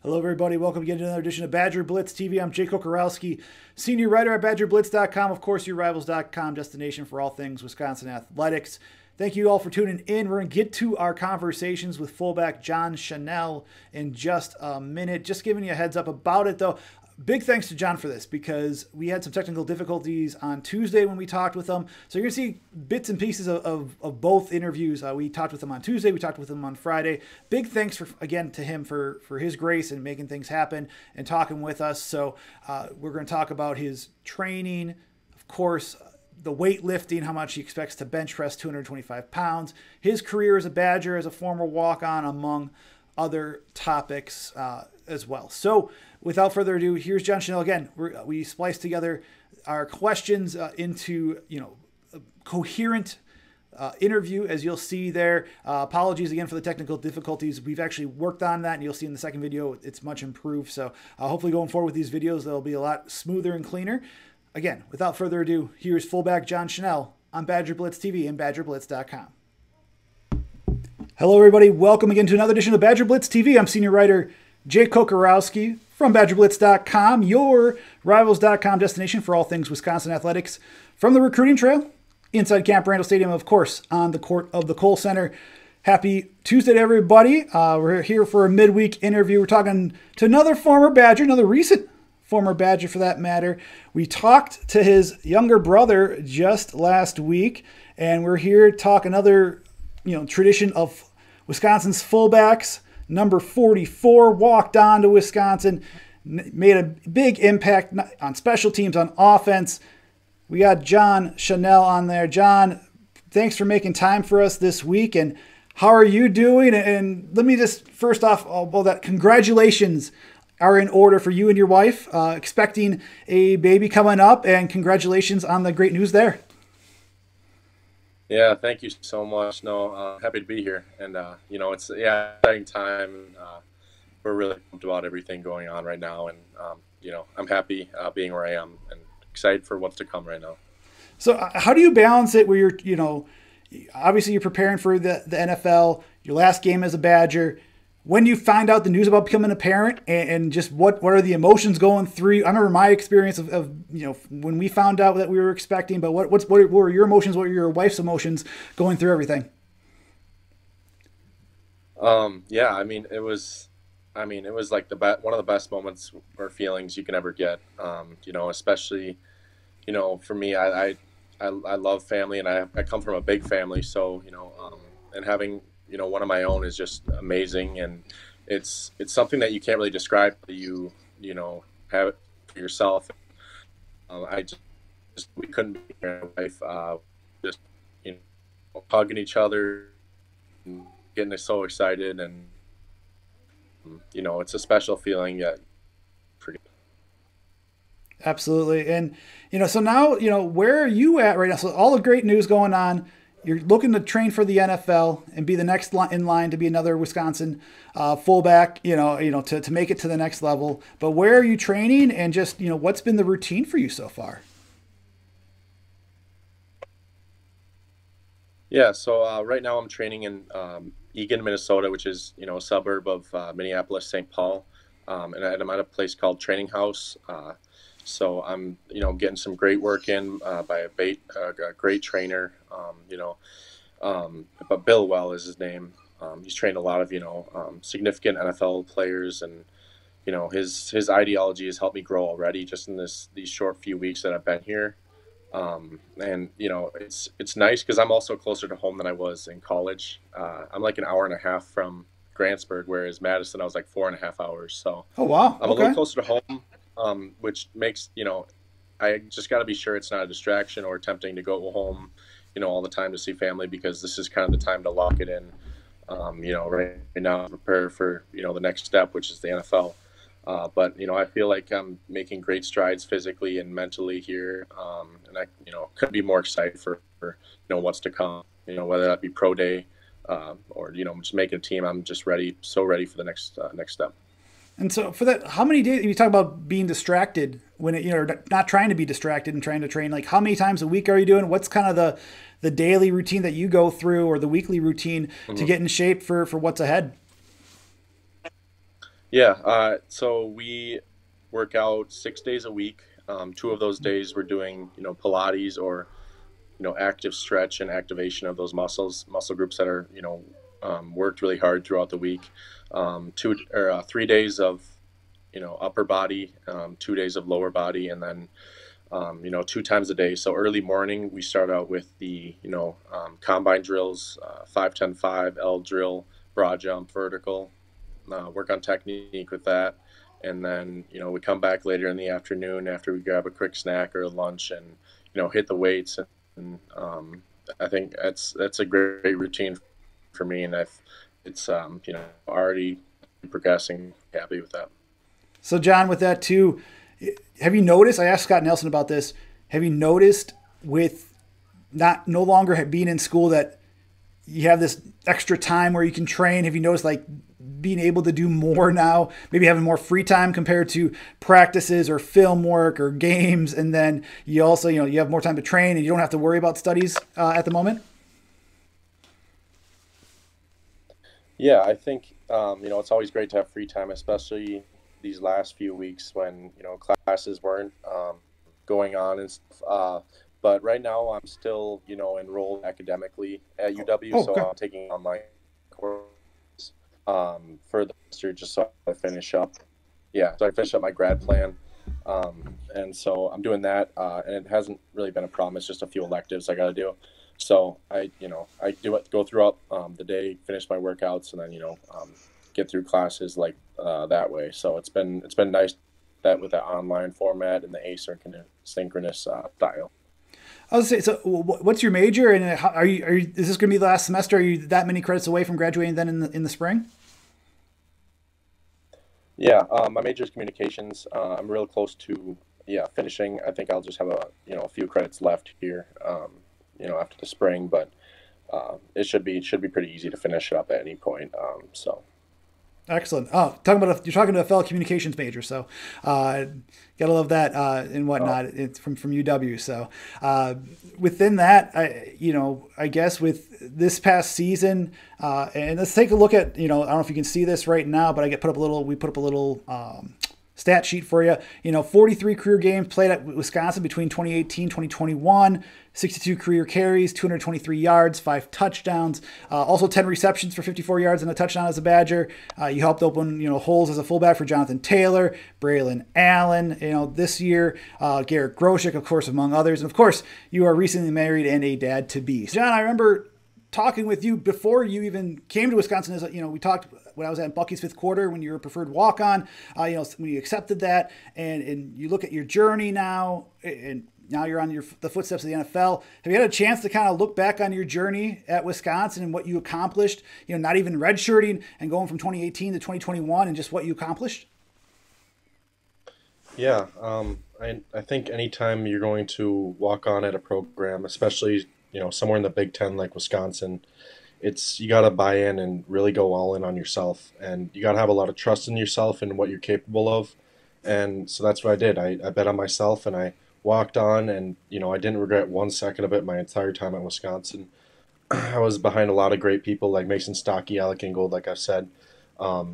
Hello, everybody. Welcome again to another edition of BadgerBlitz TV. I'm Jake Kokorowski, senior writer at BadgerBlitz.com. Of course, your Rivals.com destination for all things Wisconsin athletics. Thank you all for tuning in. We're going to get to our conversations with fullback John Chenal in just a minute. Just giving you a heads up about it, though. Big thanks to John for this because we had some technical difficulties on Tuesday when we talked with him. So you're going to see bits and pieces of both interviews. We talked with him on Tuesday. We talked with him on Friday. Big thanks again to him for his grace and making things happen and talking with us. So we're going to talk about his training, of course, the weightlifting, how much he expects to bench press 225 pounds, his career as a Badger, as a former walk-on, among other topics as well. So without further ado, here's John Chenal again. We spliced together our questions into a coherent interview, as you'll see there. Apologies again for the technical difficulties. We've actually worked on that, and you'll see in the second video it's much improved. So hopefully going forward with these videos, they'll be a lot smoother and cleaner. Again, without further ado, here's fullback John Chenal on BadgerBlitz TV and BadgerBlitz.com. Hello, everybody. Welcome again to another edition of BadgerBlitz TV. I'm senior writer Jake Kokorowski from BadgerBlitz.com, your Rivals.com destination for all things Wisconsin athletics. From the recruiting trail, inside Camp Randall Stadium, of course, on the court of the Kohl Center. Happy Tuesday to everybody. We're here for a midweek interview. We're talking to another former Badger, another recent former Badger for that matter. We talked to his younger brother just last week, and we're here to talk another tradition of Wisconsin's fullbacks. Number 44 walked on to Wisconsin, made a big impact on special teams, on offense. We got John Chenal on there. John, thanks for making time for us this week. And how are you doing? And let me just first off, congratulations are in order for you and your wife, expecting a baby coming up, and congratulations on the great news there. Yeah, thank you so much. No, happy to be here, and it's exciting time. We're really pumped about everything going on right now, and I'm happy being where I am and excited for what's to come right now. So, how do you balance it? Where you're, obviously you're preparing for the NFL, your last game as a Badger. When you find out the news about becoming a parent, and just what are the emotions going through? I remember my experience of when we found out that we were expecting, but what were your emotions? What were your wife's emotions going through everything? Yeah, it was like one of the best moments or feelings you can ever get. Especially, for me, I love family, and I come from a big family, so and having one of my own is just amazing, and it's something that you can't really describe. You have it for yourself. We couldn't be here. My wife, just hugging each other, and getting so excited, and it's a special feeling. Yeah, absolutely. And so now where are you at right now? So all the great news going on. You're looking to train for the NFL and be the next in line to be another Wisconsin fullback, to make it to the next level. But where are you training, and just, what's been the routine for you so far? Yeah, so right now I'm training in Eagan, Minnesota, which is, a suburb of Minneapolis, St. Paul. And I'm at a place called Training House. So I'm, getting some great work in by a great trainer, but Bill Well is his name. He's trained a lot of, significant NFL players, and, his ideology has helped me grow already just in these short few weeks that I've been here. And, it's nice because I'm also closer to home than I was in college. I'm like an hour and a half from Grantsburg, whereas Madison, I was like 4.5 hours. So oh, wow. I'm a little closer to home. Which makes, I just got to be sure it's not a distraction or tempting to go home, all the time to see family, because this is kind of the time to lock it in, right now, prepare for, the next step, which is the NFL. But, I feel like I'm making great strides physically and mentally here. And I, couldn't be more excited for what's to come, whether that be pro day, or, just making a team. I'm just so ready for the next step. And so for that, how many days, you talk about being distracted when not trying to be distracted and trying to train, like how many times a week are you doing? What's kind of the daily routine that you go through, or the weekly routine to get in shape for what's ahead? Yeah. So we work out 6 days a week. 2 of those days we're doing, Pilates or, active stretch and activation of those muscle groups that are, worked really hard throughout the week. 3 days of, upper body, 2 days of lower body, and then, 2 times a day. So early morning, we start out with the, combine drills, 5, 10, 5, L drill, broad jump, vertical, work on technique with that. And then, we come back later in the afternoon after we grab a quick snack or a lunch and, hit the weights. And I think that's a great routine for me. And it's, already progressing, happy with that. So, John, with that too, have you noticed? I asked Scott Nelson about this. Have you noticed with not no longer being in school that you have this extra time where you can train? Have you noticed like being able to do more now, maybe having more free time compared to practices or film work or games, and then you also you have more time to train and you don't have to worry about studies at the moment? Yeah, I think it's always great to have free time, especially these last few weeks when classes weren't going on and stuff. But right now, I'm still enrolled academically at UW, Oh, so okay. I'm taking online courses for the semester just so I finish up. Yeah, so I finish up my grad plan, and so I'm doing that, and it hasn't really been a problem. It's just a few electives I got to do. So I do it, go throughout the day, finish my workouts, and then get through classes like that way. So it's been nice that with the online format and the asynchronous style. I was say, so what's your major, and is this going to be the last semester? Are you that many credits away from graduating then in the spring? Yeah, my major is communications. I'm real close to finishing. I think I'll just have a few credits left here, after the spring, but it should be pretty easy to finish it up at any point. So Excellent. Oh, you're talking to a fellow communications major, so gotta love that and uh, whatnot. It's from UW. So within that, I guess with this past season, and let's take a look at I don't know if you can see this right now, but we put up a little stat sheet for you. 43 career games played at Wisconsin between 2018, 2021, 62 career carries, 223 yards, 5 touchdowns, also 10 receptions for 54 yards and a touchdown as a Badger. You helped open, holes as a fullback for Jonathan Taylor, Braylon Allen, this year, Garrett Groshek, of course, among others. And of course, you are recently married and a dad to be. John, I remember talking with you before you even came to Wisconsin. As we talked when I was at Bucky's fifth quarter when you were a preferred walk-on. When you accepted that, and you look at your journey now, and now you're on the footsteps of the NFL. Have you had a chance to kind of look back on your journey at Wisconsin and what you accomplished? Not even redshirting and going from 2018 to 2021, and just what you accomplished. yeah, I think anytime you're going to walk on at a program, especially somewhere in the Big Ten like Wisconsin, it's you got to buy in and really go all in on yourself, and you got to have a lot of trust in yourself and what you're capable of. And so that's what I did. I bet on myself and I walked on, and I didn't regret 1 second of it my entire time at Wisconsin. I was behind a lot of great people like Mason Stockey, Alec Ingold, like I've said,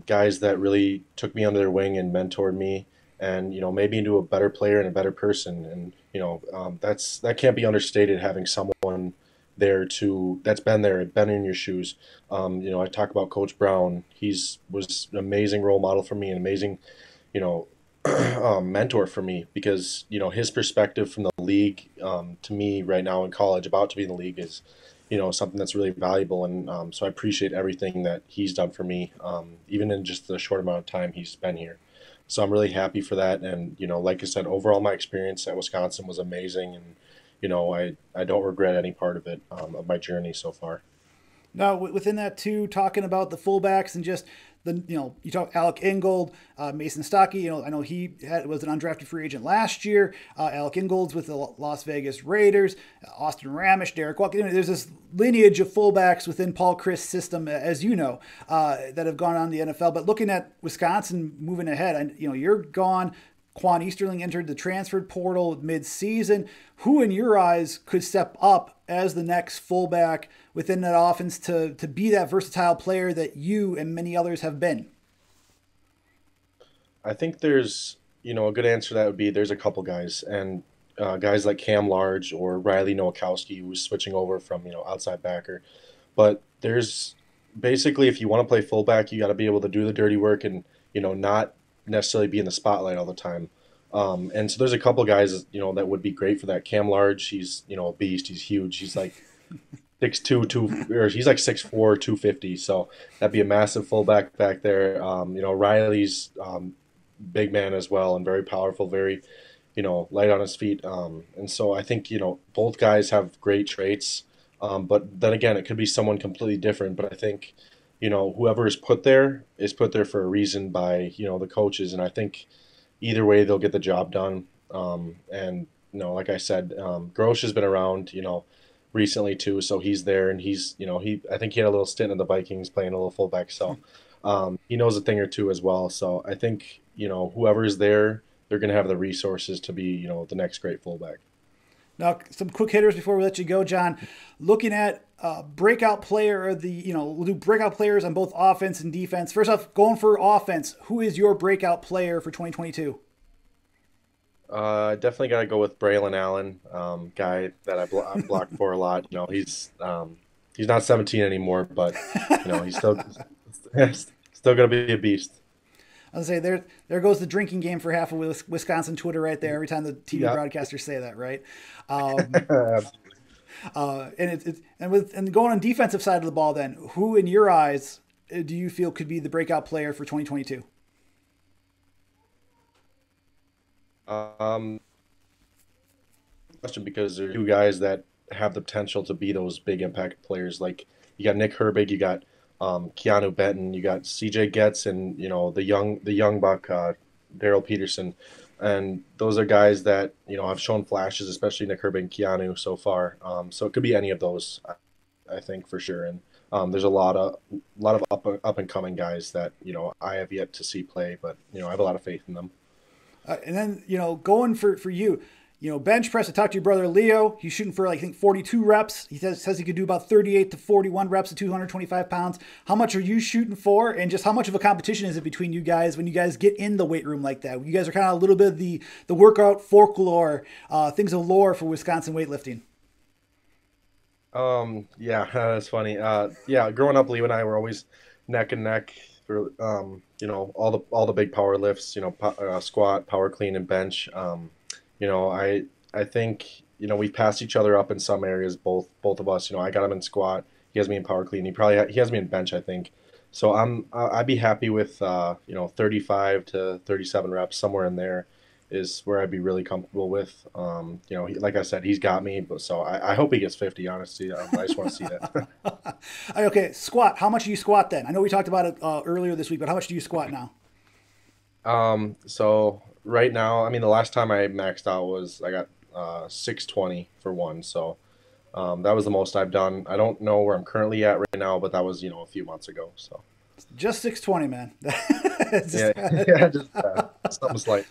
guys that really took me under their wing and mentored me, and made me into a better player and a better person. And that can't be understated. Having someone there to that's been there, been in your shoes. I talk about Coach Brown. He's was an amazing role model for me, an amazing you know mentor for me because his perspective from the league to me right now in college, about to be in the league, is something that's really valuable. And so I appreciate everything that he's done for me, even in just the short amount of time he's been here. So I'm really happy for that. And like I said, overall my experience at Wisconsin was amazing, and I don't regret any part of it, of my journey so far. Now, within that too, talking about the fullbacks and just you talk Alec Ingold, Mason Stockey. I know was an undrafted free agent last year. Alec Ingold's with the Las Vegas Raiders. Austin Ramish, Derek Walker. There's this lineage of fullbacks within Paul Chryst' system, as you know, that have gone on the NFL. But looking at Wisconsin moving ahead, and you're gone. Quan Easterling entered the transfer portal mid-season. Who, in your eyes, could step up as the next fullback within that offense to be that versatile player that you and many others have been? I think there's, a good answer to that would be there's a couple guys, and guys like Cam Large or Riley Nowakowski, who's switching over from, outside backer. But there's basically, if you want to play fullback, you got to be able to do the dirty work and, not necessarily be in the spotlight all the time. And so there's a couple guys, that would be great for that. Cam Large, he's, a beast. He's huge. He's like 6'2", or he's like 6'4", 250. So that'd be a massive fullback back there. Riley's big man as well and very powerful, very, light on his feet. And so I think, both guys have great traits. But then again, it could be someone completely different. But I think, whoever is put there for a reason by, the coaches. And I think either way, they'll get the job done. And, like I said, Grosh has been around, recently too. So he's there, and he's, I think he had a little stint in the Vikings playing a little fullback. So he knows a thing or two as well. So I think, whoever's there, they're going to have the resources to be, the next great fullback. Now, some quick hitters before we let you go, John. Looking at breakout player, or we'll do breakout players on both offense and defense. First off, going for offense, who is your breakout player for 2022? Definitely got to go with Braylon Allen, guy that I blocked for a lot. He's not 17 anymore, but he's still still going to be a beast. I was gonna say there goes the drinking game for half of Wisconsin Twitter right there. Every time the TV broadcasters say that, right? And going on defensive side of the ball, then who in your eyes do you feel could be the breakout player for 2022? Question, because there are two guys that have the potential to be those big impact players. Like you got Nick Herbig, you got Keanu Benton, you got CJ Getz, and the young buck Daryl Peterson, and those are guys that have shown flashes, especially Nick Herbig and Keanu so far. So it could be any of those, I think for sure. And there's a lot of up and coming guys that I have yet to see play, but I have a lot of faith in them. And then going for you. Bench press, I talked to your brother Leo. He's shooting for, I think, 42 reps. He says he could do about 38 to 41 reps at 225 pounds. How much are you shooting for? And just how much of a competition is it between you guys when you guys get in the weight room like that? You guys are kind of a little bit of the workout folklore, things of lore for Wisconsin weightlifting. Yeah, that's funny. Yeah, growing up, Leo and I were always neck and neck for, all the big power lifts, squat, power clean, and bench. I think we've passed each other up in some areas, both of us. I got him in squat, he has me in power clean, he has me in bench, I think. So I'd be happy with 35 to 37 reps, somewhere in there is where I'd be really comfortable with. Like I said, he's got me, but so I hope he gets 50. Honestly, I just want to see that. Okay, squat. How much do you squat then? I know we talked about it earlier this week, but how much do you squat now? So right now, the last time I maxed out was I got 620 for one. So that was the most I've done. I don't know where I'm currently at right now, but that was a few months ago. So just 620, man. Just something slight.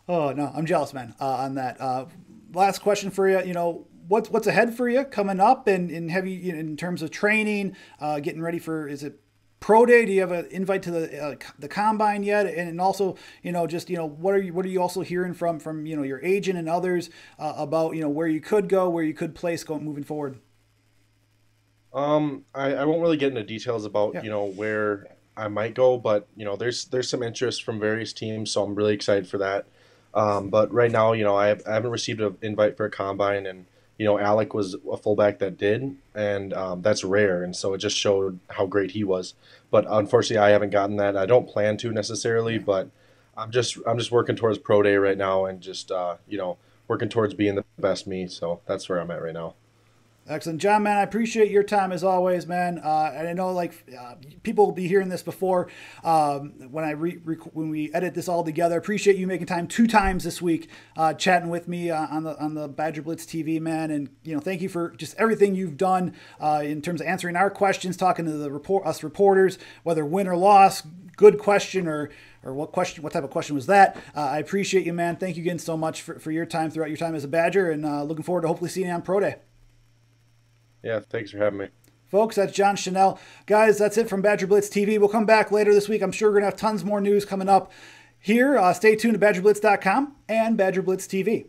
Oh no, I'm jealous, man. On that. Last question for you. What's ahead for you coming up, and have you in terms of training, getting ready for? Is it Pro Day? Do you have an invite to the combine yet? And also, what are you also hearing from your agent and others about where you could go, where you could place moving forward? I won't really get into details about where I might go, but there's some interest from various teams, so I'm really excited for that. But right now, I haven't received an invite for a combine, and Alec was a fullback that did, and that's rare, and so it just showed how great he was. But unfortunately, I haven't gotten that. I don't plan to necessarily, but I'm just working towards Pro Day right now, and just working towards being the best me. So that's where I'm at right now. Excellent. John, man, I appreciate your time as always, man. And I know people will be hearing this before when we edit this all together. Appreciate you making time 2 times this week, chatting with me on the BadgerBlitz TV, man. And thank you for just everything you've done in terms of answering our questions, talking to us reporters, whether win or loss. Good question or what type of question was that? I appreciate you, man. Thank you again so much for your time throughout your time as a Badger, and looking forward to hopefully seeing you on Pro Day. Yeah, thanks for having me. Folks, that's John Chenal. Guys, that's it from BadgerBlitz TV. We'll come back later this week. I'm sure we're going to have tons more news coming up. here. Stay tuned to BadgerBlitz.com and BadgerBlitz TV.